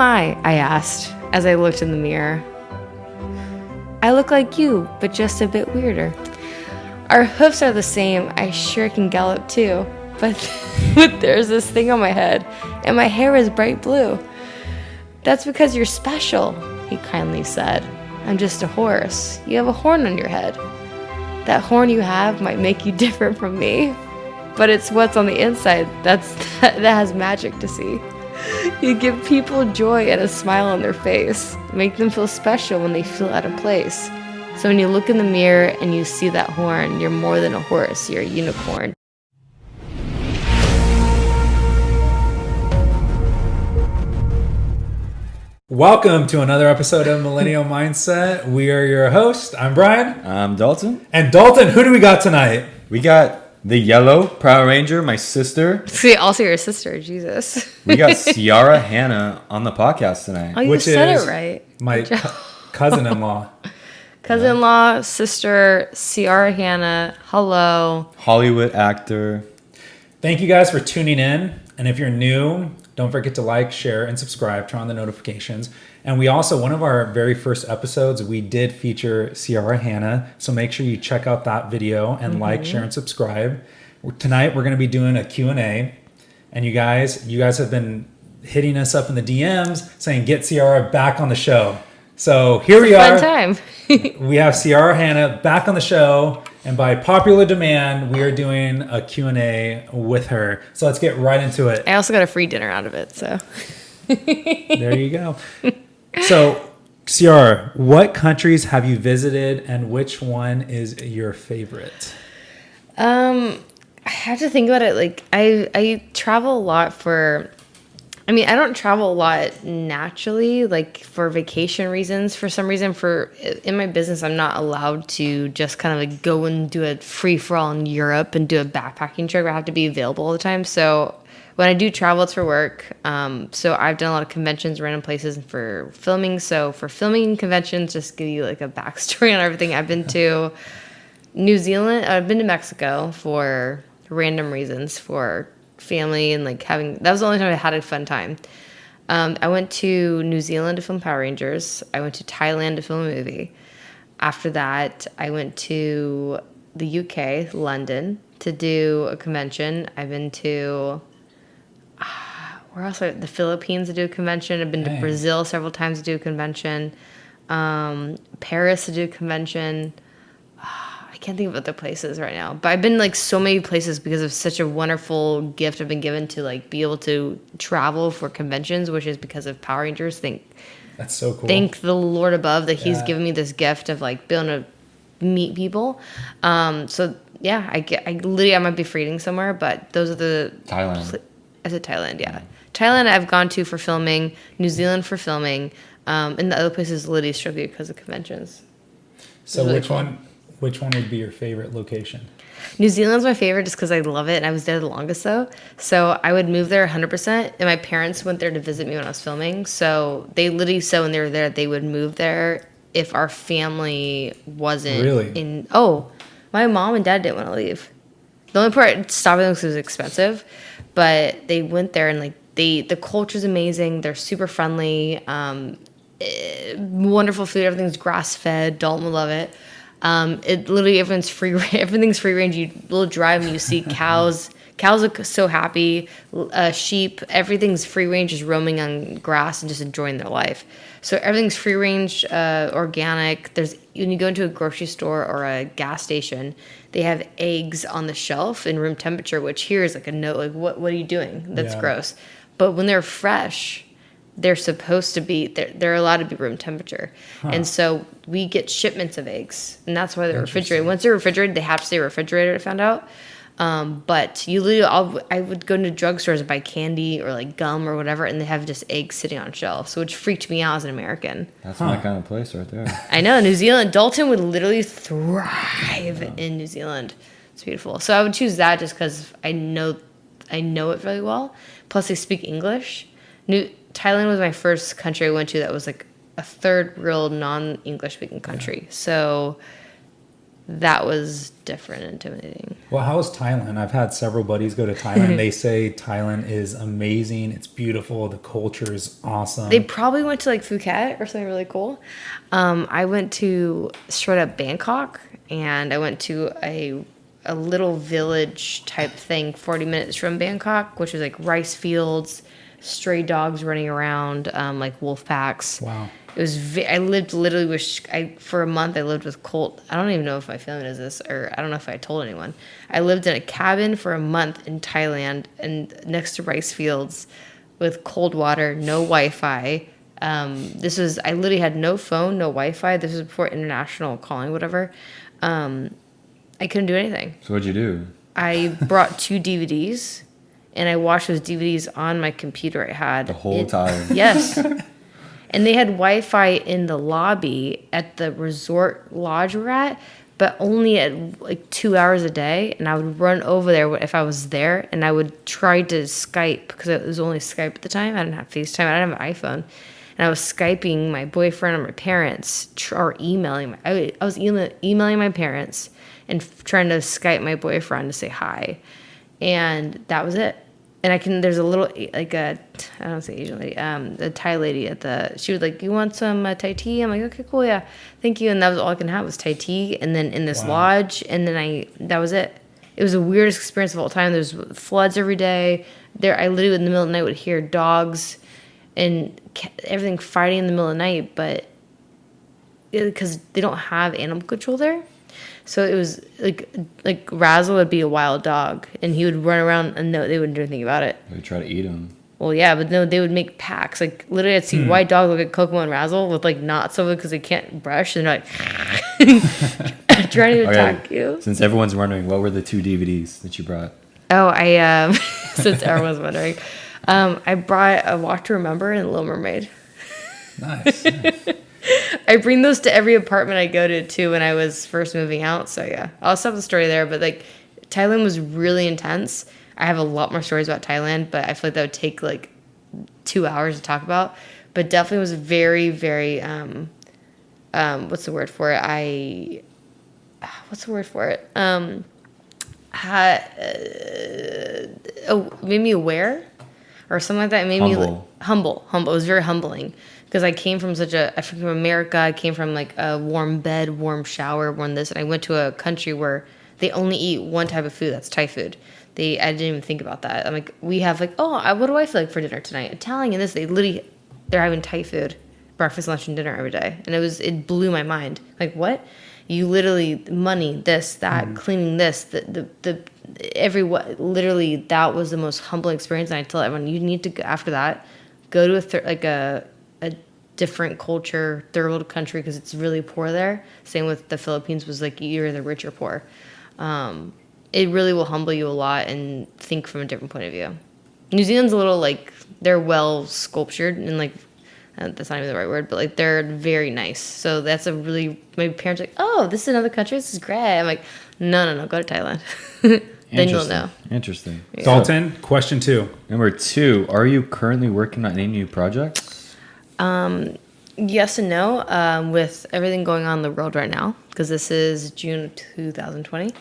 am I asked as I looked in the mirror. I look like you, but just a bit weirder. Our hoofs are the same, I sure can gallop too, but there's this thing on my head, and my hair is bright blue. That's because you're special, he kindly said. I'm just a horse. You have a horn on your head. That horn you have might make you different from me, but it's what's on the inside that has magic to see. You give people joy and a smile on their face, make them feel special when they feel out of place. So when you look in the mirror and you see that horn, you're more than a horse, you're a unicorn. Welcome to another episode of Millennial Mindset. We are your host. I'm Brian. I'm Dalton. And Dalton, who do we got tonight? We got the yellow Power Ranger, my sister. See, also your sister, Jesus. We got Ciara Hanna on the podcast tonight. Oh, you said it right. My cousin-in-law. Cousin-in-law, sister, Ciara Hanna. Hello. Hollywood actor. Thank you guys for tuning in. And if you're new, don't forget to like, share, and subscribe. Turn on the notifications. And we also, one of our very first episodes, we did feature Ciara Hanna. So make sure you check out that video and like, share, and subscribe. Tonight, we're going to be doing a Q&A. And you guys have been hitting us up in the DMs saying, get Ciara back on the show. So here we are. Fun time. We have Ciara Hanna back on the show. And by popular demand, we are doing a Q&A with her. So let's get right into it. I also got a free dinner out of it, so. There you go. So, Ciara, what countries have you visited and which one is your favorite? I have to think about it. Like, I travel a lot I don't travel a lot naturally, like for vacation reasons. For some reason, in my business, I'm not allowed to just kind of like go and do a free-for-all in Europe and do a backpacking trip. I have to be available all the time. So when I do travel, it's for work. So I've done a lot of conventions, random places for filming. So for filming conventions, just give you like a backstory on everything. I've been to New Zealand. I've been to Mexico for random reasons, for family and like that was the only time I had a fun time. I went to New Zealand to film Power Rangers. I went to Thailand to film a movie. After that, I went to the UK, London, to do a convention. I've been to where else? The Philippines to do a convention. I've been to Brazil several times to do a convention. Paris to do a convention. I can't think of other places right now, but I've been like so many places because of such a wonderful gift I've been given to like be able to travel for conventions, which is because of Power Rangers. That's so cool. Thank the Lord above that He's given me this gift of like being able to meet people. So yeah, I might be reading somewhere, but those are the Thailand. I said Thailand, yeah. Thailand I've gone to for filming, New Zealand for filming, and the other places literally strictly because of conventions. So really which one would be your favorite location? New Zealand's my favorite just because I love it, and I was there the longest though. So I would move there 100%, and my parents went there to visit me when I was filming. So they literally said when they were there, they would move there if our family wasn't really? My mom and dad didn't want to leave. The only part stopping them was it was expensive, but they went there and like the culture's amazing. They're super friendly, wonderful food. Everything's grass fed. Dalton will love it. It literally everything's free range. You little drive and you see cows. Cows are so happy. Sheep, everything's free range, just roaming on grass and just enjoying their life. So everything's free range, organic. When you go into a grocery store or a gas station, they have eggs on the shelf in room temperature, which here is like a no. Like what are you doing? That's gross. But when they're fresh, they're supposed to be, they're allowed to be room temperature. And so we get shipments of eggs, and that's why they're refrigerated. Once they're refrigerated, they have to stay refrigerated, I found out. But you literally, I would go into drugstores and buy candy or like gum or whatever, and they have just eggs sitting on shelves, which freaked me out as an American. That's my kind of place right there. I know, New Zealand. Dalton would literally thrive in New Zealand. It's beautiful. So I would choose that just because I know it really well. Plus, they speak English. Thailand was my first country I went to that was like a third real non-English speaking country. So that was different and intimidating. Well, how was Thailand? I've had several buddies go to Thailand. They say Thailand is amazing. It's beautiful. The culture is awesome. They probably went to like Phuket or something really cool. I went to straight up Bangkok, and I went to a little village type thing 40 minutes from Bangkok, which was like rice fields, stray dogs running around, like wolf packs. Wow. It was. I lived literally with. For a month, I lived with Colt. I don't even know if my family does this, or I don't know if I told anyone. I lived in a cabin for a month in Thailand, and next to rice fields, with cold water, no Wi-Fi. This was. I literally had no phone, no Wi-Fi. This was before international calling, whatever. I couldn't do anything. So what'd you do? I brought 2 DVDs, and I watched those DVDs on my computer I had. The whole time. Yes. And they had Wi-Fi in the lobby at the resort lodge we're at, but only at like 2 hours a day. And I would run over there if I was there, and I would try to Skype, because it was only Skype at the time. I didn't have FaceTime. I didn't have an iPhone. And I was Skyping my boyfriend or my parents, or emailing. I was emailing my parents and trying to Skype my boyfriend to say hi. And that was it. And there's a little, like I don't say Asian lady, a Thai lady she was like, you want some Thai tea? I'm like, okay, cool, yeah, thank you. And that was all I can have was Thai tea. And then in this lodge, and then that was it. It was the weirdest experience of all time. There's floods every day. I literally in the middle of the night would hear dogs and everything fighting in the middle of the night, but because they don't have animal control there. So it was like Razzle would be a wild dog, and he would run around, and no, they wouldn't do anything about it. They try to eat him. Well, yeah, but no, they would make packs. Like literally, I'd see white dogs look at Kokomo and Razzle with like knots over because they can't brush, and they're like trying to attack you. Since everyone's wondering, what were the 2 DVDs that you brought? Oh, I since everyone's wondering, I brought A Walk to Remember and Little Mermaid. Nice. I bring those to every apartment I go to too when I was first moving out. So yeah, I'll stop the story there. But like, Thailand was really intense. I have a lot more stories about Thailand, but I feel like that would take like 2 hours to talk about. But definitely was very, very what's the word for it? Made me aware or something like that. It made me humble. It was very humbling. Because I came from from America, I came from like a warm bed, warm shower, warm this, and I went to a country where they only eat one type of food, that's Thai food. I didn't even think about that. I'm like, we have like, what do I feel like for dinner tonight? Italian and this, they're having Thai food, breakfast, lunch, and dinner every day. And it blew my mind. Like, what? You literally, money, this, that, cleaning this, literally that was the most humbling experience. And I tell everyone, you need to go after that, go to a different culture, third world country, because it's really poor there. Same with the Philippines, was like you're either rich or poor. It really will humble you a lot and think from a different point of view. New Zealand's a little like, they're well sculptured and like, that's not even the right word, but like they're very nice. So that's my parents are like, oh, this is another country, this is great. I'm like, no, go to Thailand. Then you'll know. Interesting. Yeah. Dalton, question 2. Number 2, are you currently working on any new projects? Yes and no, with everything going on in the world right now, because this is June of 2020.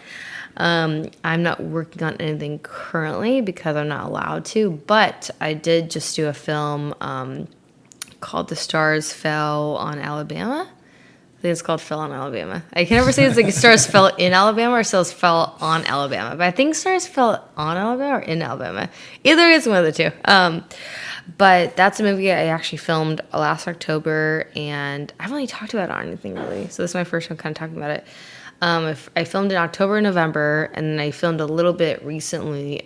I'm not working on anything currently because I'm not allowed to, but I did just do a film called The Stars Fell on Alabama. I think it's called Fell on Alabama. I can never say it's like Stars Fell in Alabama or Stars Fell on Alabama, but I think Stars Fell on Alabama or in Alabama. Either it's one of the two. But that's a movie I actually filmed last October, and I haven't really talked about it on anything really. So this is my first time kind of talking about it. I filmed in October and November, and then I filmed a little bit recently,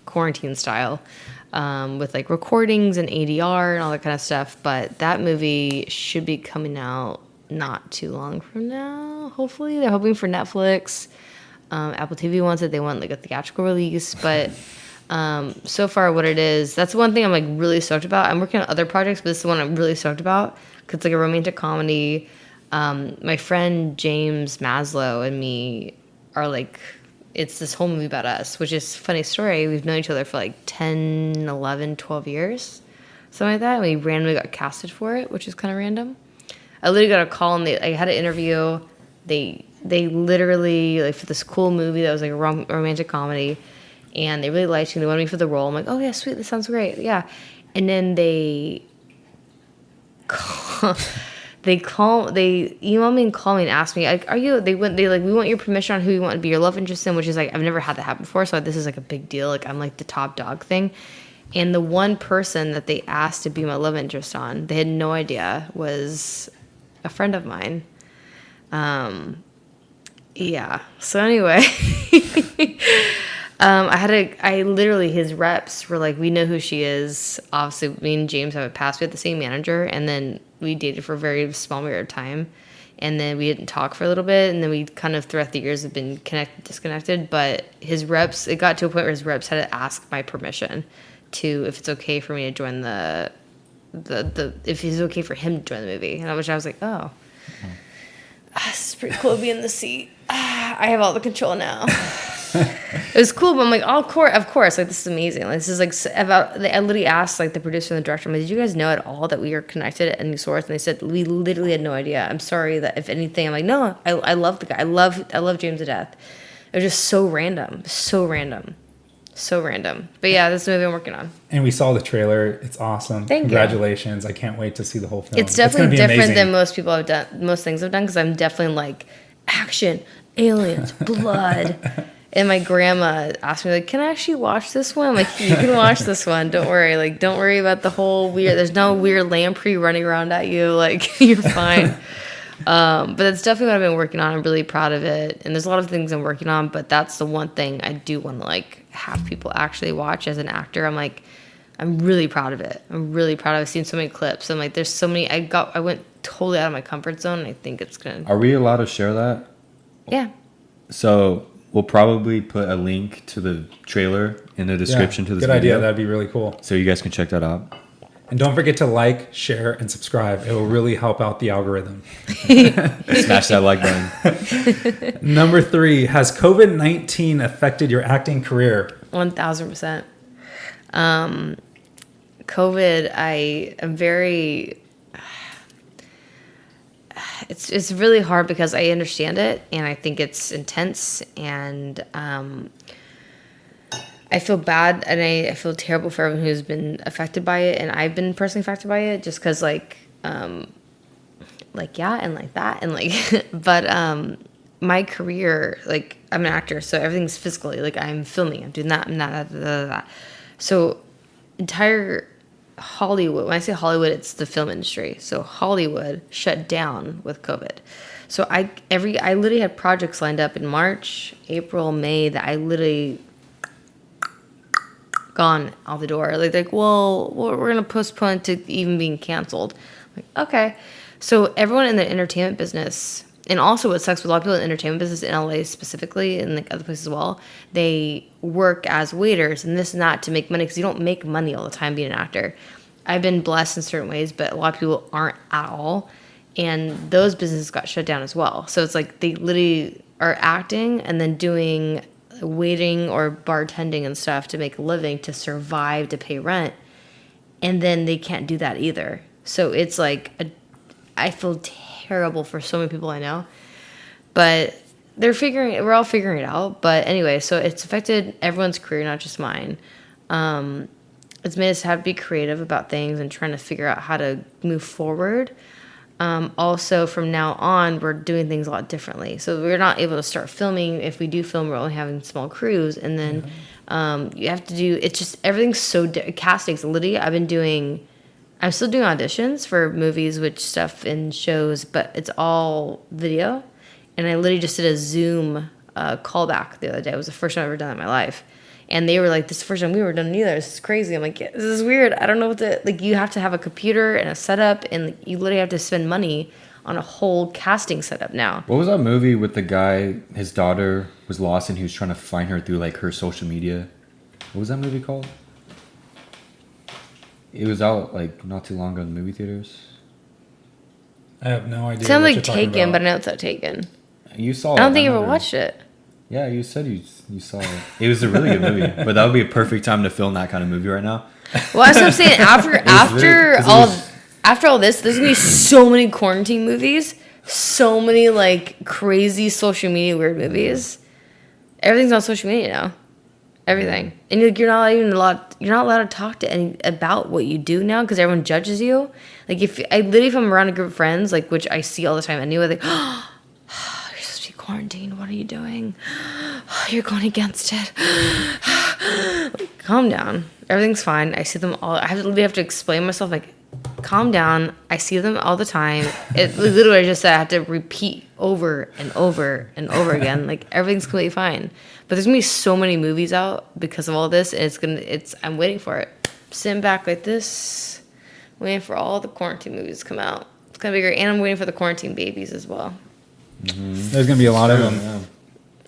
quarantine style, with like recordings and ADR and all that kind of stuff. But that movie should be coming out not too long from now. Hopefully, they're hoping for Netflix. Apple TV wants it. They want like a theatrical release, but. So far what it is, that's one thing I'm like really stoked about. I'm working on other projects, but this is the one I'm really stoked about because it's like a romantic comedy. My friend James Maslow and me are like, it's this whole movie about us, which is a funny story. We've known each other for like 10, 11, 12 years, something like that. And we randomly got casted for it, which is kind of random. I literally got a call and I had an interview. they literally, like, for this cool movie that was like a romantic comedy, and they really liked me. They wanted me for the role. I'm like, oh yeah, sweet, that sounds great, yeah. And then they email me and call me and ask me, like, we want your permission on who you want to be your love interest in, which is like, I've never had that happen before, so this is like a big deal. Like, I'm like the top dog thing. And the one person that they asked to be my love interest on, they had no idea, was a friend of mine. Yeah. So anyway, his reps were like, we know who she is. Obviously, me and James have a past. We had the same manager, and then we dated for a very small period of time. And then we didn't talk for a little bit, and then we kind of throughout the years have been disconnected. But his reps, it got to a point where his reps had to ask my permission to, if it's okay for me to join if it's okay for him to join the movie. And I was like, oh, this is pretty cool to be in the seat. I have all the control now. It was cool, but I'm like, oh, of course, like, this is amazing. Like, this is like I literally asked like the producer and the director, I'm like, did you guys know at all that we are connected at any source? And they said, we literally had no idea. I'm sorry that if anything. I'm like, no, I love the guy. I love James to death. It was just so random. But yeah, this is the movie I'm working on. And we saw the trailer. It's awesome. Congratulations. I can't wait to see the whole film. It's definitely different than most things I've done, because I'm definitely like, action, aliens, blood. And my grandma asked me, like, can I actually watch this one? I'm like, you can watch this one. Don't worry. Like, don't worry about the whole there's no weird lamprey running around at you. Like, you're fine. But that's definitely what I've been working on. I'm really proud of it. And there's a lot of things I'm working on, but that's the one thing I do want to, like, have people actually watch as an actor. I'm like, I'm really proud of it. I've seen so many clips. I'm like, there's so many. I went totally out of my comfort zone, and I think it's going to. Are we allowed to share that? Yeah. So we'll probably put a link to the trailer in the description to this video. Good idea. That'd be really cool. So you guys can check that out. And don't forget to like, share, and subscribe. It will really help out the algorithm. Smash that like button. Number 3, has COVID-19 affected your acting career? 1,000%. COVID, I am very... It's really hard because I understand it, and I think it's intense, and I feel bad, and I feel terrible for everyone who's been affected by it, and I've been personally affected by it, just because, yeah, and like that, and like, but my career, like, I'm an actor, so everything's physically, like, I'm filming, I'm doing that, I'm that. So entire Hollywood, when I say Hollywood, it's the film industry. So Hollywood shut down with COVID. So I literally had projects lined up in March, April, May that I literally gone out the door. Like, well, we're gonna postpone it to even being canceled. Like, okay. So everyone in the entertainment business, and also what sucks with a lot of people in the entertainment business in LA specifically, and like other places as well, they work as waiters and this and that to make money, because you don't make money all the time being an actor. I've been blessed in certain ways, but a lot of people aren't at all, and those businesses got shut down as well. So it's like they literally are acting and then doing waiting or bartending and stuff to make a living, to survive, to pay rent, and then they can't do that either. So it's like I feel terrible for so many people I know, but we're all figuring it out. But anyway, so it's affected everyone's career, not just mine. It's made us have to be creative about things and trying to figure out how to move forward. Also, from now on, we're doing things a lot differently. So we're not able to start filming. If we do film, we're only having small crews. And then you have to do, it's just, everything's so, castings. Literally, I'm still doing auditions for movies, which stuff and shows, but it's all video. And I literally just did a Zoom callback the other day. It was the first time I've ever done it in my life. And they were like, this is the first time we were done either. This is crazy. I'm like, yeah, this is weird. I don't know what to, like, you have to have a computer and a setup, and you literally have to spend money on a whole casting setup now. What was that movie with the guy, his daughter was lost and he was trying to find her through like her social media? What was that movie called? It was out like not too long ago in the movie theaters. I have no idea. It sounds what like you're talking Taken, about. but I know it's not Taken. You saw it. I don't think you ever watched it. Yeah, you said you saw it. It was a really good movie, but that would be a perfect time to film that kind of movie right now. Well, that's what I'm saying. After all this, there's gonna be so many quarantine movies so many like crazy social media weird movies. Everything's on social media now. Everything. And you're not allowed to talk to any about what you do now because everyone judges you. Like if I'm around a group of friends, like which I see all the time anyway, like you're supposed to be quarantined. What are you doing? You're going against it. Like, calm down. Everything's fine. I see them all. I literally have to explain myself. Like, calm down. I see them all the time. It literally just I have to repeat over and over and over again. Like everything's completely fine. But there's gonna be so many movies out because of all this. And I'm waiting for it. Sitting back like this, waiting for all the quarantine movies to come out. It's gonna be great. And I'm waiting for the quarantine babies as well. Mm-hmm. There's gonna be a lot of them. Yeah.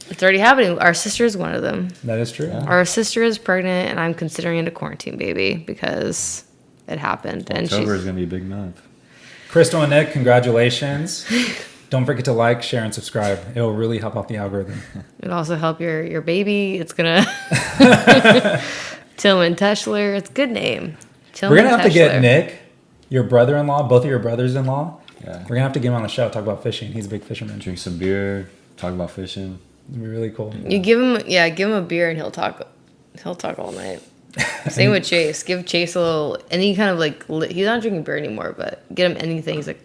It's already happening. Our sister is one of them. That is true. Yeah. Our sister is pregnant, and I'm considering it a quarantine baby because it happened. And October is gonna be a big month. Crystal and Nick, congratulations. Don't forget to like, share, and subscribe. It will really help out the algorithm. It'll also help your baby. It's gonna Tillman Teschler. It's a good name. Tillman We're gonna have to get Teschler. Nick, your brother-in-law, both of your brothers-in-law. Yeah. We're gonna have to get him on the show, talk about fishing. He's a big fisherman. Drink some beer, talk about fishing. It'd be really cool. You give him a beer and he'll talk all night. Same with Chase. Give Chase a little any kind of like he's not drinking beer anymore, but get him anything. He's like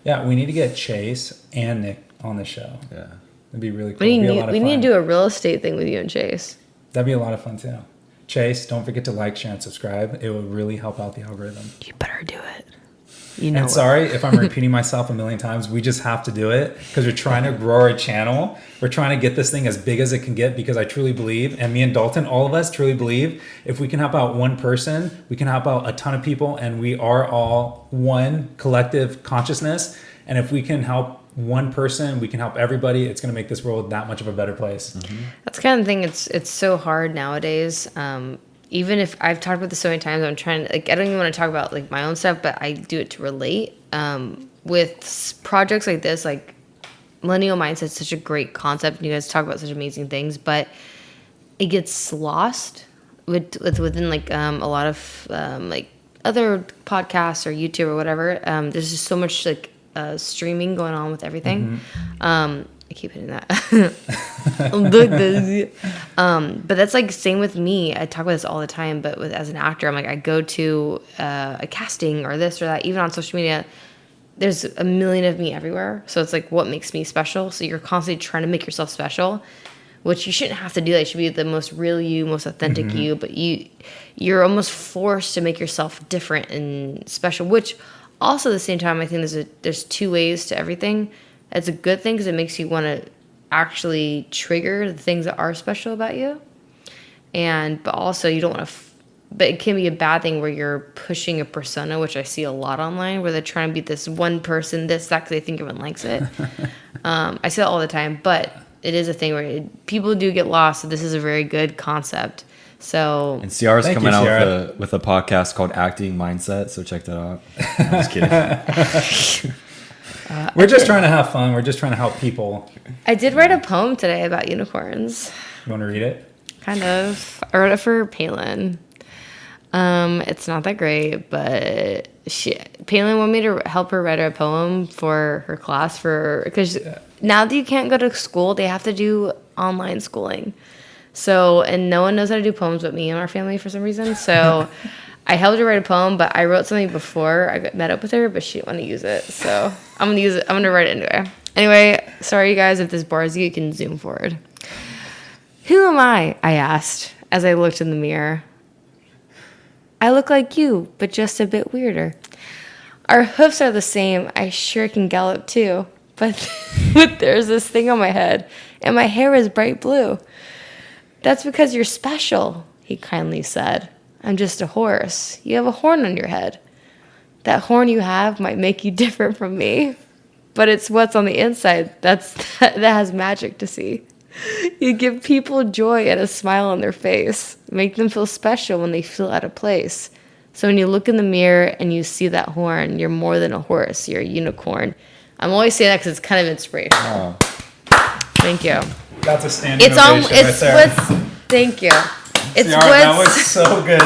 Yeah, we need to get Chase and Nick on the show. Yeah. It'd be really cool. We It'd be a lot of need fun. to do a real estate thing with you and Chase. That'd be a lot of fun too. Chase, don't forget to like, share, and subscribe. It will really help out the algorithm. You better do it. You know. And sorry if I'm repeating myself a million times. We just have to do it because we're trying to grow our channel. We're trying to get this thing as big as it can get because I truly believe, and me and Dalton, all of us truly believe, if we can help out one person, we can help out a ton of people, and we are all one collective consciousness. And if we can help one person, we can help everybody. It's going to make this world that much of a better place. Mm-hmm. That's the kind of thing. It's so hard nowadays. Even if I've talked about this so many times, I'm trying to like I don't even want to talk about like my own stuff, but I do it to relate. With projects like this, like Millennial Mindset's such a great concept, and you guys talk about such amazing things, but it gets lost within like a lot of like other podcasts or YouTube or whatever. There's just so much like streaming going on with everything. I keep hitting that. But that's like same with me. I talk about this all the time, but as an actor, I'm like I go to a casting or this or that. Even on social media, there's a million of me everywhere. So it's like what makes me special. So you're constantly trying to make yourself special, which you shouldn't have to do that. You should be the most real you, most authentic you. But you're almost forced to make yourself different and special. Which also at the same time, I think there's two ways to everything. It's a good thing because it makes you want to actually trigger the things that are special about you. But also you don't want to, but it can be a bad thing where you're pushing a persona, which I see a lot online, where they're trying to be this one person, that, because they think everyone likes it. I see that all the time, but it is a thing where people do get lost. So this is a very good concept. So And Ciara's Thank coming you, out Ciara. with a podcast called Acting Mindset, so check that out. I'm just kidding. We're just trying to have fun. We're just trying to help people. I did write a poem today about unicorns. You want to read it? Kind of. I wrote it for Palin. It's not that great, but Palin wanted me to help her write a poem for her class because now that you can't go to school, they have to do online schooling. So, and no one knows how to do poems but me and our family for some reason. So I helped her write a poem, but I wrote something before I met up with her, but she didn't want to use it. So I'm going to use it. I'm going to write it anyway. Anyway, sorry, you guys, if this bores you, you can zoom forward. Who am I asked as I looked in the mirror. I look like you, but just a bit weirder. Our hoofs are the same. I sure can gallop too. But there's this thing on my head, and my hair is bright blue. That's because you're special, he kindly said. I'm just a horse. You have a horn on your head. That horn you have might make you different from me, but it's what's on the inside that has magic to see. You give people joy and a smile on their face. Make them feel special when they feel out of place. So when you look in the mirror and you see that horn, you're more than a horse. You're a unicorn. I'm always saying that because it's kind of inspirational. Oh. Thank you. That's a standing ovation right there. Thank you. It's Ciara, that was so good.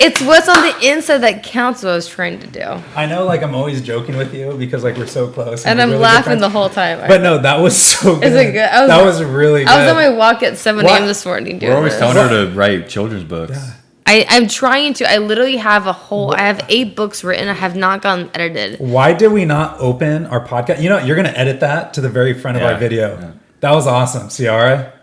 It's what's on the inside that counts. What I was trying to do, I know, like, I'm always joking with you because, like, we're so close. and we're I'm really good laughing friends. the whole time. But no, that was so good. Is it good? That was really good. I was on my walk at 7 a.m. What? this morning doing We're always this. telling her to write children's books. Yeah. I'm trying to. I literally have I have 8 books written. I have not gotten edited. Why did we not open our podcast? You know, you're going to edit that to the very front of Yeah, our video. yeah. That was awesome, Ciara.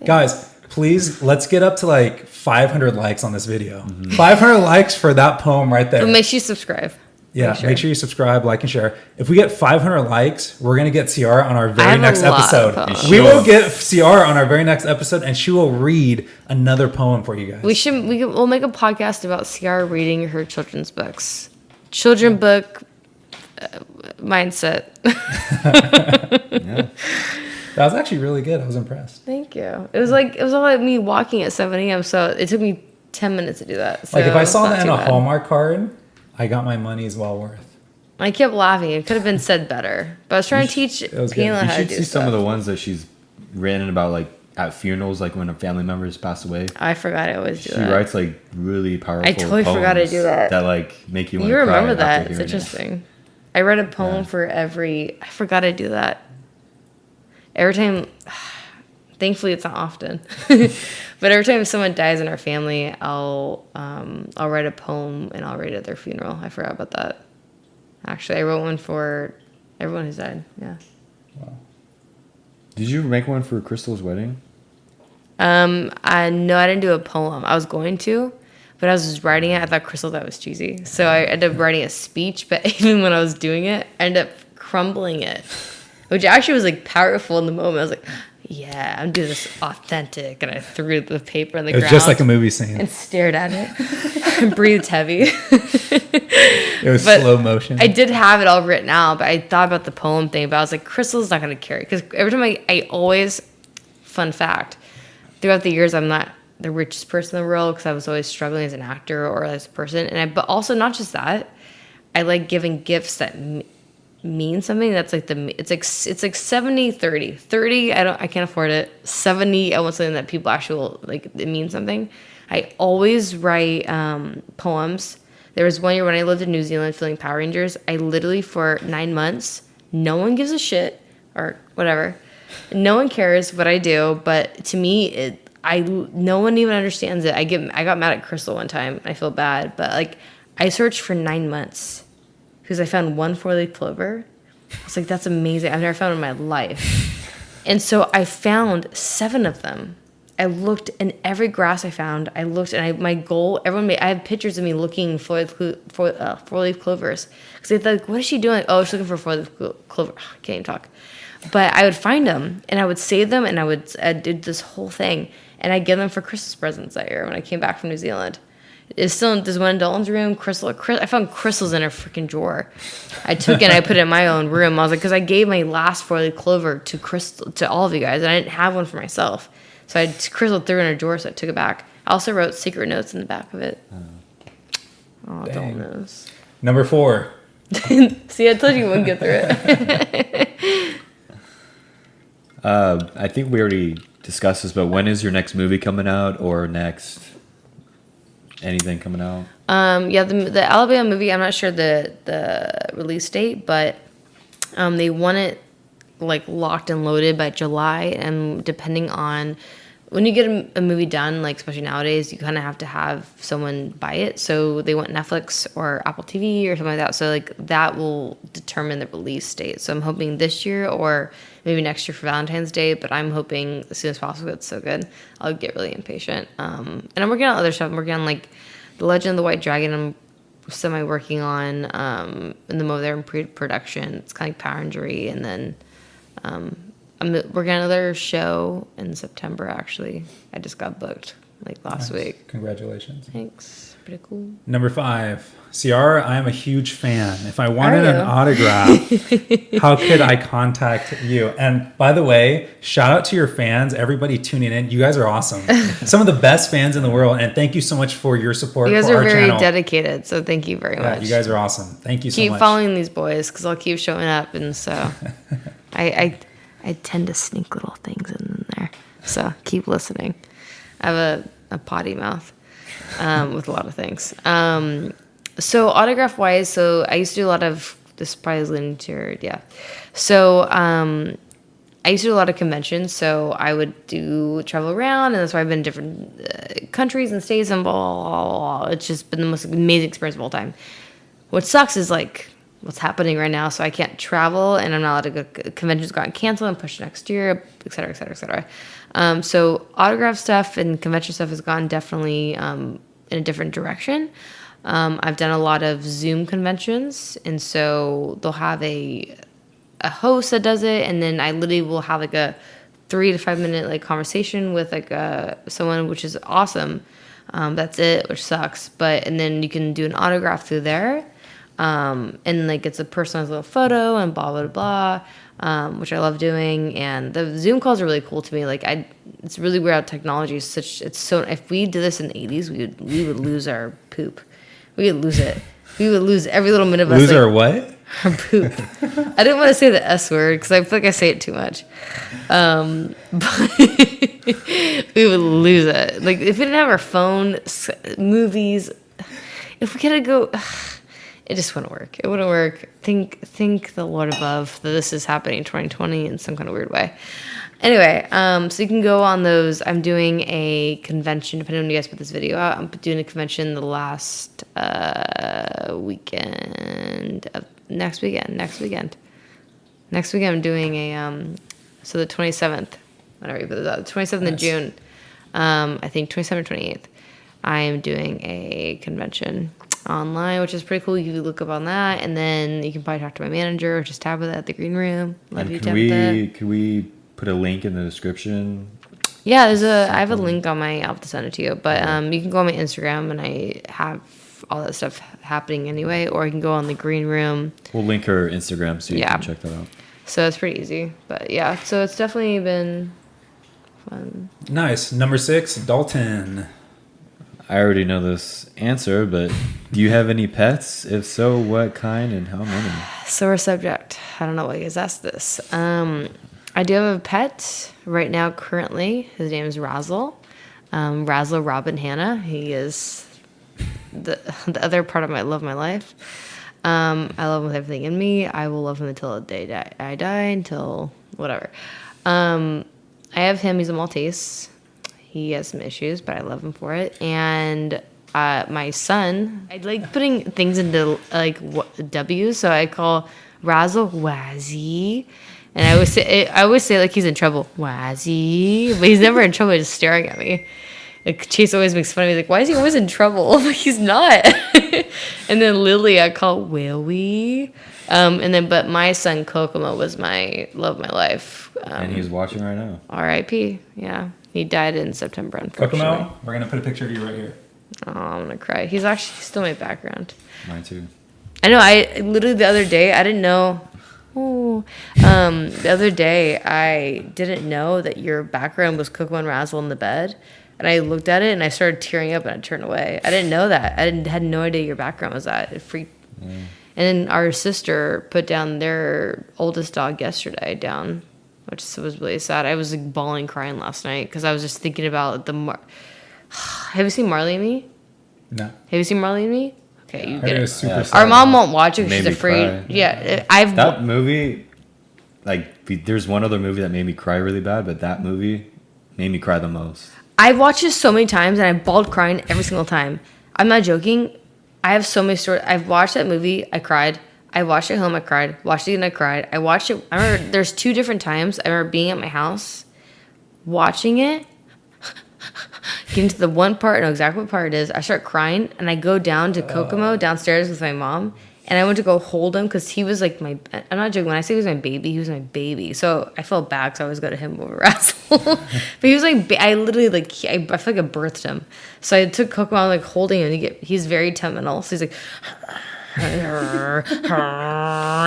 Guys, please, let's get up to like 500 likes on this video. 500 likes for that poem right there. But make sure you subscribe. Yeah, make sure you subscribe, like, and share. If we get 500 likes, we're going to get Ciara on our I very have a next lot of episode. poems. We will get Ciara on our very next episode, and she will read another poem for you guys. We'll make a podcast about Ciara reading her children's books. Children book mindset. Yeah. That was actually really good. I was impressed. Thank you. It was all like me walking at 7 a.m. So it took me 10 minutes to do that. So Like, if I saw it's not that in too a bad. Hallmark card, I got my money's well worth. I kept laughing. It could have been said better. But I was trying to teach was good. Kayla You how to should do see some of stuff. the ones that she's written about, like at funerals, like when a family member has passed away. I forgot I always do She that. writes like really powerful. I totally forgot to poems do that. That like make you want You to cry. remember that. after It's hearing it. interesting. I read a poem for every... I forgot to do that. Every time... Thankfully, it's not often. But every time someone dies in our family, I'll write a poem and I'll read it at their funeral. I forgot about that. Actually, I wrote one for everyone who's died. Yeah. Did you make one for Crystal's wedding? I didn't do a poem. I was going to, but I was just writing it. I thought Crystal thought it was cheesy, so I ended up writing a speech. But even when I was doing it, I ended up crumbling it, which actually was like powerful in the moment. I was like, "Yeah, I'm doing this authentic," and I threw the paper on the It was ground. just like a movie scene. and stared at it and breathed heavy. It was But slow motion. I did have it all written out, but I thought about the poem thing, but I was like, Crystal's not going to carry. Because every time I always, fun fact, throughout the years, I'm not the richest person in the world because I was always struggling as an actor or as a person. But also not just that, I like giving gifts that mean something. That's like it's like 70-30. 30, I can't afford it. 70, I want something that people actually will, like, it means something. I always write poems. There was one year when I lived in New Zealand filming Power Rangers. I literally, for 9 months, no one gives a shit or whatever. No one cares what I do, but to me, no one even understands it. I got mad at Crystal one time. I feel bad, but like I searched for 9 months because I found one 4-leaf clover. I was like, that's amazing. I've never found it in my life. And so I found 7 of them. I looked in every grass I found. I looked, and my goal. I have pictures of me looking for 4-leaf clovers because they thought, what is she doing? Oh, she's looking for 4-leaf clover. I can't even talk. But I would find them, and I would save them, and I did this whole thing, and I'd give them for Christmas presents that year when I came back from New Zealand. It's still there's one in Dalton's room. I found crystals in her freaking drawer. I took it and I put it in my own room. I was like, because I gave my last 4-leaf clover to all of you guys, and I didn't have one for myself. So Crystal threw it in her drawer, so I took it back. I also wrote secret notes in the back of it. Oh, Dalton knows. Number 4. See, I told you wouldn't get through it. I think we already discussed this, but when is your next movie coming out, or next anything coming out? Yeah, the Alabama movie. I'm not sure the release date, but they want it like locked and loaded by July, and depending on when you get a movie done, like especially nowadays, you kind of have to have someone buy it. So they want Netflix or Apple TV or something like that. So like that will determine the release date. So I'm hoping this year or maybe next year for Valentine's Day, but I'm hoping as soon as possible. It's so good. I'll get really impatient. And I'm working on other stuff. I'm working on like The Legend of the White Dragon. I'm semi-working on in the they're in pre-production. It's kind of like Power Injury, and then I'm working on another show in September. Actually, I just got booked like last week. Congratulations. Thanks. Pretty cool. Number 5. Ciara, I am a huge fan. If I wanted an autograph, how could I contact you? And by the way, shout out to your fans, everybody tuning in. You guys are awesome. Some of the best fans in the world. And thank you so much for your support You guys for are our very channel. dedicated, so thank you very much. You guys are awesome. Thank you so Keep much. following these boys because I'll keep showing up, and so I tend to sneak little things in there. So keep listening. I have a potty mouth. with a lot of things. So autograph wise, so I used to do a lot of this. Probably is leaning to your, yeah. So I used to do a lot of conventions, so I would travel around, and that's why I've been in different countries and states and blah, blah, blah, blah. It's just been the most amazing experience of all time. What sucks is like what's happening right now, so I can't travel, and I'm not allowed to go. Conventions got canceled and pushed next year, et cetera, et cetera, et cetera. So autograph stuff and convention stuff has gone definitely in a different direction. I've done a lot of Zoom conventions, and so they'll have a host that does it, and then I literally will have like a 3 to 5 minute like conversation with like someone, which is awesome. That's it, which sucks, and then you can do an autograph through there, and like it's a personalized little photo and blah blah blah, which I love doing. And the Zoom calls are really cool to me. Like it's really weird how technology is if we did this in the 80s, we would lose our poop. We would lose it. We would lose every little minute of us. Lose our what? Our poop. I didn't want to say the S word because I feel like I say it too much. But we would lose it. Like if we didn't have our phone, movies, if we gotta go, it just wouldn't work. It wouldn't work. Think the Lord above that this is happening in 2020 in some kind of weird way. Anyway, so you can go on those. I'm doing a convention, depending on when you guys put this video out. I'm doing a convention the last weekend of next weekend. Next weekend I'm doing a so the 27th, whenever you put this out, the 27th of June. I think 27th or 28th. I am doing a convention online, which is pretty cool. You can look up on that, and then you can probably talk to my manager or just Tabitha at the green room. Love you, Tabitha. Can we put a link in the description? Yeah, I have a link on I'll have to send it to you, but you can go on my Instagram, and I have all that stuff happening anyway, or you can go on the green room. We'll link her Instagram so you can check that out. So it's pretty easy, but yeah, so it's definitely been fun. Nice. Number 6, Dalton. I already know this answer, but do you have any pets? If so, what kind and how many? Sore subject. I don't know why you guys asked this. I do have a pet right now currently. His name is Razzle. Razzle Robin Hanna. He is the other part of my love of my life. I love him with everything in me. I will love him until the day I die, until whatever. I have him. He's a Maltese. He has some issues, but I love him for it. And my son, I like putting things into like W's, so I call Razzle Wazzy. And I always say like he's in trouble, Wazzy, but he's never in trouble. He's just staring at me. Like Chase always makes fun of me, like, why is he always in trouble? Like he's not. And then Lily, I call Willie. But my son Kokomo was my love of my life. And he's watching right now. R.I.P. Yeah, he died in September. Unfortunately. Kokomo, we're gonna put a picture of you right here. Oh, I'm gonna cry. He's actually still my background. Mine too. I know. I literally the other day I didn't know. The other day I didn't know that your background was Kokomo and Razzle in the bed, and I looked at it and I started tearing up and I turned away. I didn't know that. Had no idea your background was that. It freaked. And then our sister put down their oldest dog yesterday down, which was really sad. I was like bawling, crying last night because I was just thinking about Have you seen Marley and Me? No. Have you seen Marley and Me? Okay, you get it. Super Our mom won't watch it because she's Made me afraid. cry. Yeah, That movie, like, there's one other movie that made me cry really bad, but that movie made me cry the most. I've watched it so many times and I bawled crying every single time. I'm not joking. I have so many stories. I've watched that movie. I cried. I watched it at home. I cried. Watched it again. I cried. I watched it. I remember there's 2 different times. I remember being at my house, watching it, getting to the one part, I know exactly what part it is. I start crying and I go down to Kokomo downstairs with my mom. And I went to go hold him because he was like I'm not joking. When I say he was my baby, he was my baby. So I felt bad because I always go to him over Razzle. But he was like, I literally like, I feel like I birthed him. So I took Kokomo, I was like holding him. He's very temperamental. So he's like, and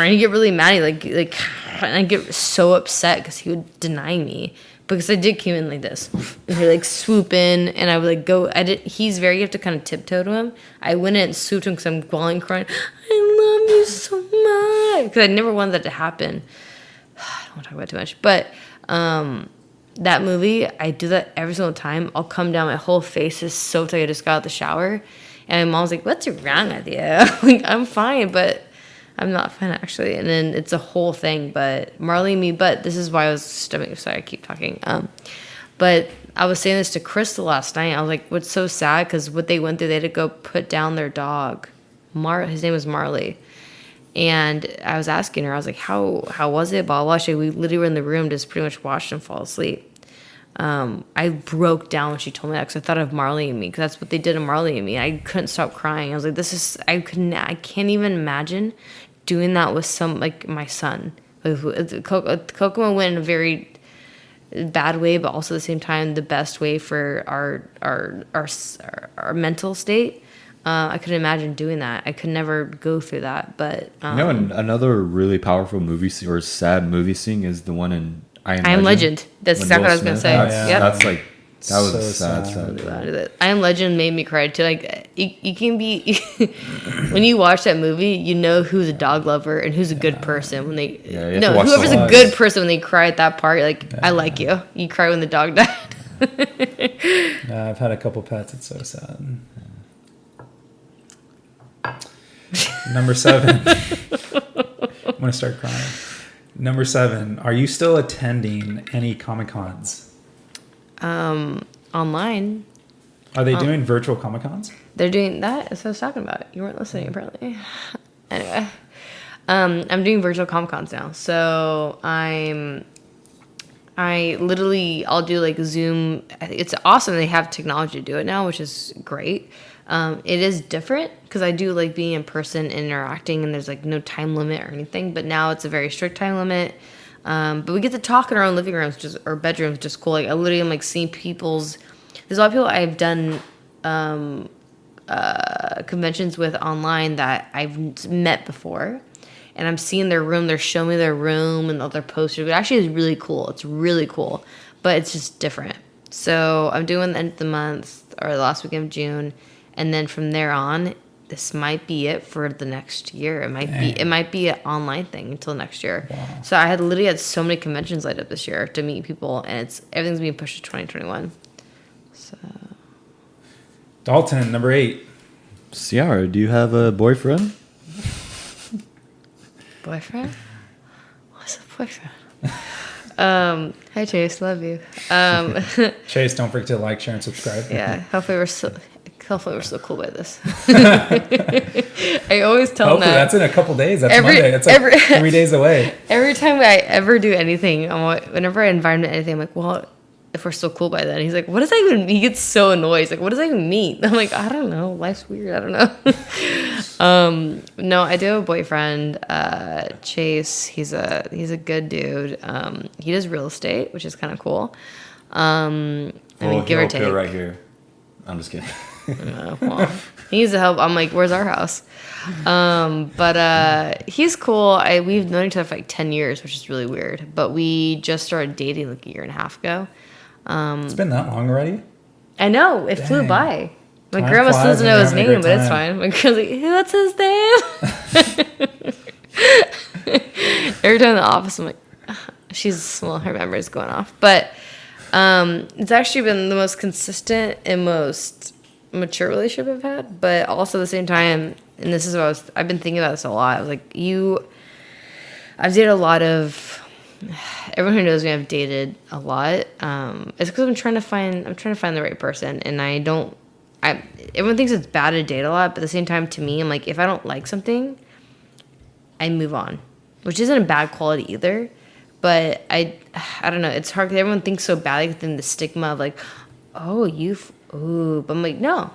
he get really mad. He and I get so upset because he would deny me. Because I did come in like this. And he'd like swoop in and I would like go. He's you have to kind of tiptoe to him. I went in and swooped him because I'm bawling, crying. I love you so much. Because I never wanted that to happen. I don't want to talk about it too much. But that movie, I do that every single time. I'll come down, my whole face is soaked like I just got out of the shower. And my mom's like, what's wrong with you? Like, I'm fine, but I'm not fine, actually. And then it's a whole thing. But Marley and Me, but this is why I was sorry, I keep talking. But I was saying this to Crystal last night. I was like, what's so sad? Because what they went through, they had to go put down their dog. His name was Marley. And I was asking her, I was like, how was it? Blah, blah, blah. We literally were in the room, just pretty much watched him fall asleep. I broke down when she told me that because I thought of Marley and Me, because that's what they did to Marley and Me. I couldn't stop crying. I was like, I can't even imagine doing that with like my son. Kokomo went in a very bad way, but also at the same time, the best way for our mental state. I couldn't imagine doing that. I could never go through that. But another really powerful movie scene or sad movie scene is the one in I Am Legend. That's exactly what I was gonna say. That's like that was So sad. I Am Legend made me cry too. Like you can be when you watch that movie, you know who's a dog lover and who's a good person when they whoever's a good person when they cry at that part. Like I like you. You cry when the dog died. I've had a couple pets. It's so sad. Number 7. I'm gonna start crying. Number 7. Are you still attending any Comic-Cons? Online. Are they doing virtual Comic-Cons? They're doing that. That's what I was talking about. You weren't listening apparently. Anyway, I'm doing virtual Comic-Cons now. So I'll do like Zoom. It's awesome they have technology to do it now, which is great. It is different because I do like being in person, interacting, and there's like no time limit or anything. But now it's a very strict time limit. But we get to talk in our own living rooms, or bedrooms, just cool. Like I literally am like seeing people's. There's a lot of people I've done conventions with online that I've met before, and I'm seeing their room. They're showing me their room and all their posters. It actually is really cool. It's really cool, but it's just different. So I'm doing the end of the month or the last weekend of June. And then from there on, this might be it for the next year. It might be an online thing until next year. Wow. So I literally had so many conventions lined up this year to meet people, and everything's being pushed to 2021. So Dalton, number 8. Ciara, do you have a boyfriend? Boyfriend? What's a boyfriend? Hi Chase, love you. Chase, don't forget to like, share, and subscribe. Yeah, hopefully we're so cool by this. I always tell them that. That's in a couple days. That's Monday. It's like 3 days away. Every time I ever do anything, whenever I invite him to anything, I'm like, well, if we're still cool by then. He's like, what does that even mean? He gets so annoyed. He's like, what does that even mean? I'm like, I don't know. Life's weird. I don't know. No, I do have a boyfriend, Chase. He's a good dude. He does real estate, which is kind of cool. I mean, give or take. Right here. I'm just kidding. Well, he needs the help. I'm like, where's our house? But he's cool. We've known each other for like 10 years, which is really weird. But we just started dating like a year and a half ago. It's been that long already? I know. It flew by. My grandma still doesn't know his name, but it's fine. My grandma's like, what's his name? Every time in the office, I'm like, her memory's going off. But it's actually been the most consistent and most mature relationship I've had. But also at the same time, and this is what I've been thinking about this a lot. I was like, I've dated a lot of. Everyone who knows me, I've dated a lot. It's because I'm trying to find the right person, and everyone thinks it's bad to date a lot, but at the same time, to me, I'm like, if I don't like something, I move on, which isn't a bad quality either. But I don't know. It's hard because everyone thinks so badly within the stigma of like, oh, but I'm like, no,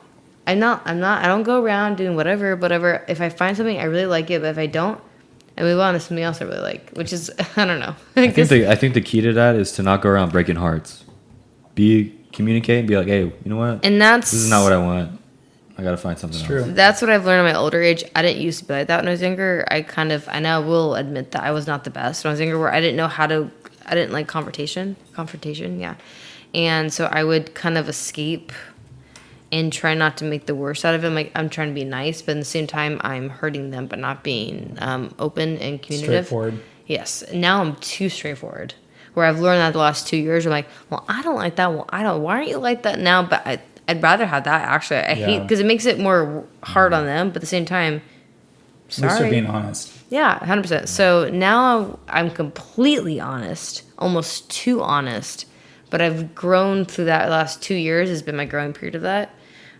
I'm not. I don't go around doing whatever. If I find something, I really like it, but if I don't, I move on to something else I really like, which is, I don't know. I think the key to that is to not go around breaking hearts. Communicate and be like, hey, you know what? And this is not what I want. I gotta find something else. That's what I've learned in my older age. I didn't used to be like that when I was younger. I now will admit that I was not the best when I was younger, where I didn't know I didn't like confrontation, yeah. And so I would kind of escape and try not to make the worst out of it. I'm trying to be nice, but at the same time, I'm hurting them, but not being open and communicative. Straightforward. Yes. Now I'm too straightforward, where I've learned that the last 2 years. I'm like, well, I don't like that. Well, why aren't you like that now? But I'd rather have that, actually. I hate, because it makes it more hard on them, but at the same time, At least sorry. you're being honest. Yeah, 100%. So now I'm completely honest, almost too honest. But I've grown through that last 2 years has been my growing period of that.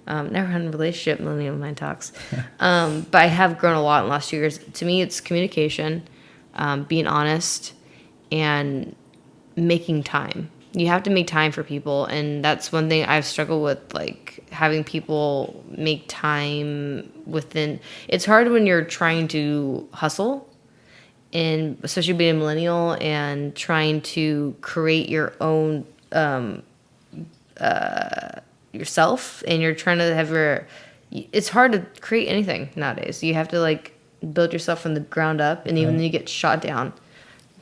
Never had a relationship, Millennial Mind Talks. But I have grown a lot in the last 2 years. To me, it's communication, being honest, and making time. You have to make time for people. And that's one thing I've struggled with, like having people make time within. It's hard when you're trying to hustle, and especially being a millennial and trying to create your own yourself, and you're trying to have it's hard to create anything nowadays. You have to like build yourself from the ground up, and even then you get shot down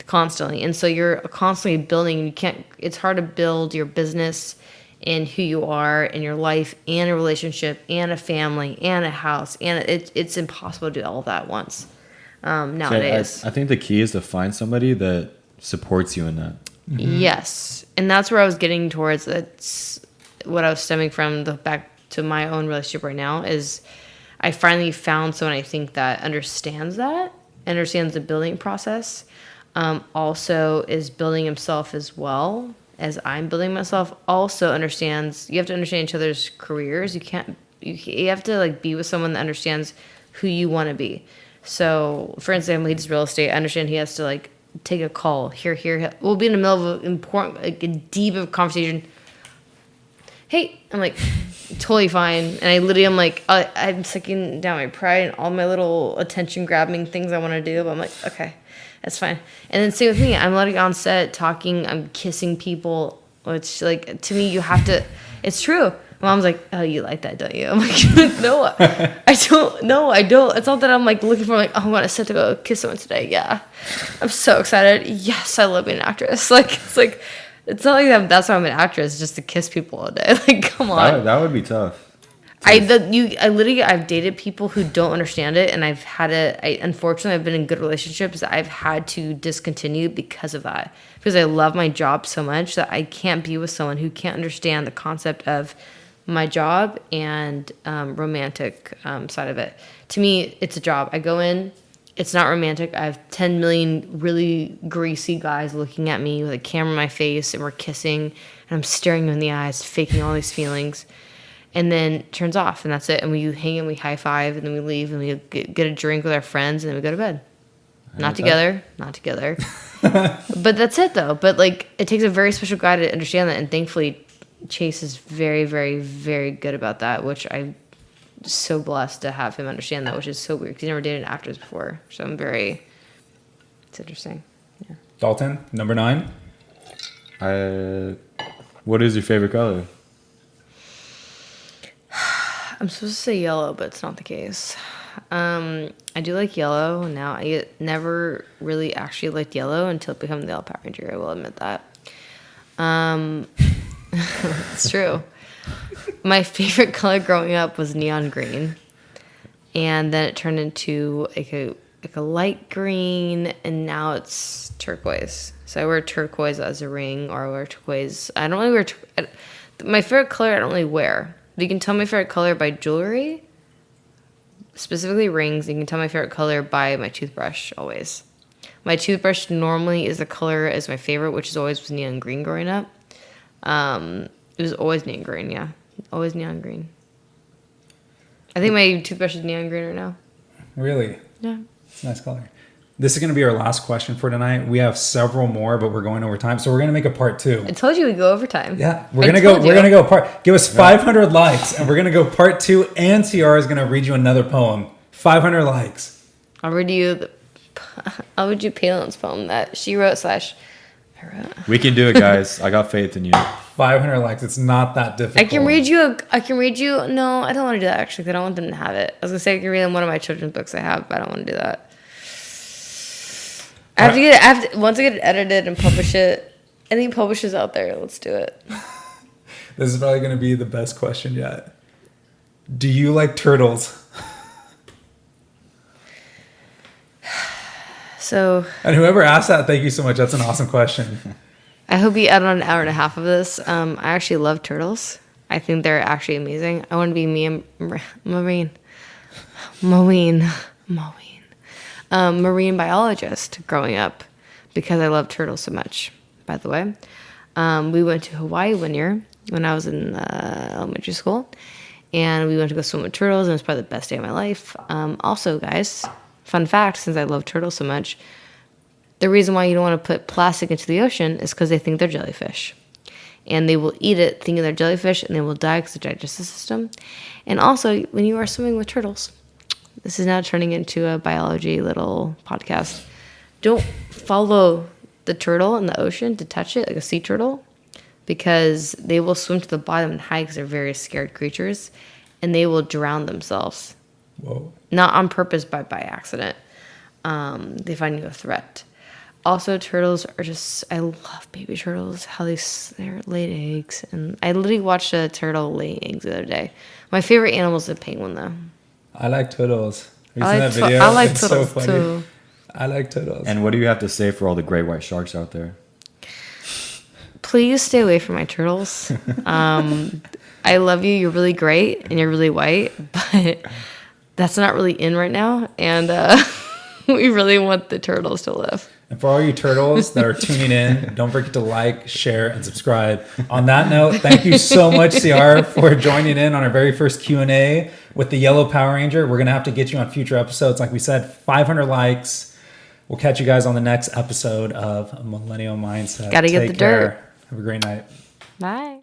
constantly, and so you're constantly building, and it's hard to build your business and who you are and your life and a relationship and a family and a house, and it's impossible to do all of that at once nowadays. So I think the key is to find somebody that supports you in that. Yes, and that's where I was getting towards. That's what I was stemming from. Back to my own relationship right now is I finally found someone I think that understands the building process. Also is building himself as well as I'm building myself. Also understands, you have to understand each other's careers. You have to like be with someone that understands who you want to be. So for instance, he does real estate. I understand he has to like take a call here. We'll be in the middle of an important, like a deep of conversation. Hey, I'm like, totally fine. And I literally, I'm like, I'm sucking down my pride and all my little attention grabbing things I want to do. But I'm like, okay, that's fine. And then same with me. I'm letting on set talking. I'm kissing people, which like, to me, you have to, it's true. Mom's like, oh, you like that, don't you? I'm like, no, I don't. No, I don't. It's not that I'm like looking for like, oh, I'm going to set to go kiss someone today. Yeah. I'm so excited. Yes, I love being an actress. Like, it's not like that's why I'm an actress, just to kiss people all day. Like, come on. That would be tough. I've dated people who don't understand it, and unfortunately I've been in good relationships that I've had to discontinue because of that. Because I love my job so much that I can't be with someone who can't understand the concept of my job and romantic side of it. To me, it's a job. I go in, it's not romantic. I have 10 million really greasy guys looking at me with a camera in my face, and we're kissing, and I'm staring them in the eyes, faking all these feelings. And then it turns off, and that's it. And we hang and we high five, and then we leave, and we get a drink with our friends, and then we go to bed. Not together. But that's it, though. But like, it takes a very special guy to understand that, and thankfully, Chase is very, very, very good about that, which I'm so blessed to have him understand that, which is so weird because he never dated actors before. So it's interesting. Yeah. Dalton, number 9. What is your favorite color? I'm supposed to say yellow, but it's not the case. I do like yellow. Now, I never really actually liked yellow until it became the Yellow Power Ranger. I will admit that. It's true. My favorite color growing up was neon green, and then it turned into like a light green, and now it's turquoise. So I wear turquoise as a ring, or I wear turquoise. I don't really wear my favorite color. I don't really wear. You can tell my favorite color by jewelry, specifically rings. You can tell my favorite color by my toothbrush, always. My toothbrush normally is the color as my favorite, which is always was neon green growing up. It was always neon green, yeah. Always neon green. I think my toothbrush is neon green right now. Really? Yeah. It's a nice color. This is going to be our last question for tonight. We have several more, but we're going over time, so we're going to make a part 2. I told you we'd go over time. Yeah, we're gonna go part. Give us 500 likes, and we're gonna go part 2. And Ciara is gonna read you another poem. 500 likes. I'll read you Palin's poem that she wrote / I wrote. We can do it, guys. I got faith in you. 500 likes. It's not that difficult. I can read you. No, I don't want to do that actually. 'Cause I don't want them to have it. I was gonna say I can read them one of my children's books I have, but I don't want to do that. Once I get it edited and publish it, any publishers out there, let's do it. This is probably going to be the best question yet. Do you like turtles? So. And whoever asked that, thank you so much. That's an awesome question. I hope you add on an hour and a half of this. I actually love turtles. I think they're actually amazing. I want to be me and marine biologist growing up because I love turtles so much. By the way, we went to Hawaii one year when I was in elementary school, and we went to go swim with turtles, and it was probably the best day of my life. Also, guys, fun fact: since I love turtles so much, the reason why you don't want to put plastic into the ocean is because they think they're jellyfish. And they will eat it thinking they're jellyfish, and they will die because of the digestive system. And also, when you are swimming with turtles, this is now turning into a biology little podcast. Don't follow the turtle in the ocean to touch it, like a sea turtle, because they will swim to the bottom and hide because they're very scared creatures, and they will drown themselves. Whoa. Not on purpose, but by accident. They find you a threat. Also, turtles are just, I love baby turtles, how they're laid eggs. And I literally watched a turtle lay eggs the other day. My favorite animal is a penguin, though. I like turtles. Have you seen that video? I like It's turtles, so funny. too. I like turtles. And what do you have to say for all the great white sharks out there? Please stay away from my turtles. I love you. You're really great, and you're really white. But that's not really in right now. And we really want the turtles to live. And for all you turtles that are tuning in, don't forget to like, share, and subscribe. On that note, thank you so much, Ciara, for joining in on our very first Q&A with the Yellow Power Ranger. We're going to have to get you on future episodes. Like we said, 500 likes. We'll catch you guys on the next episode of Millennial Mindset. Gotta get Take the care. dirt. Have a great night. Bye.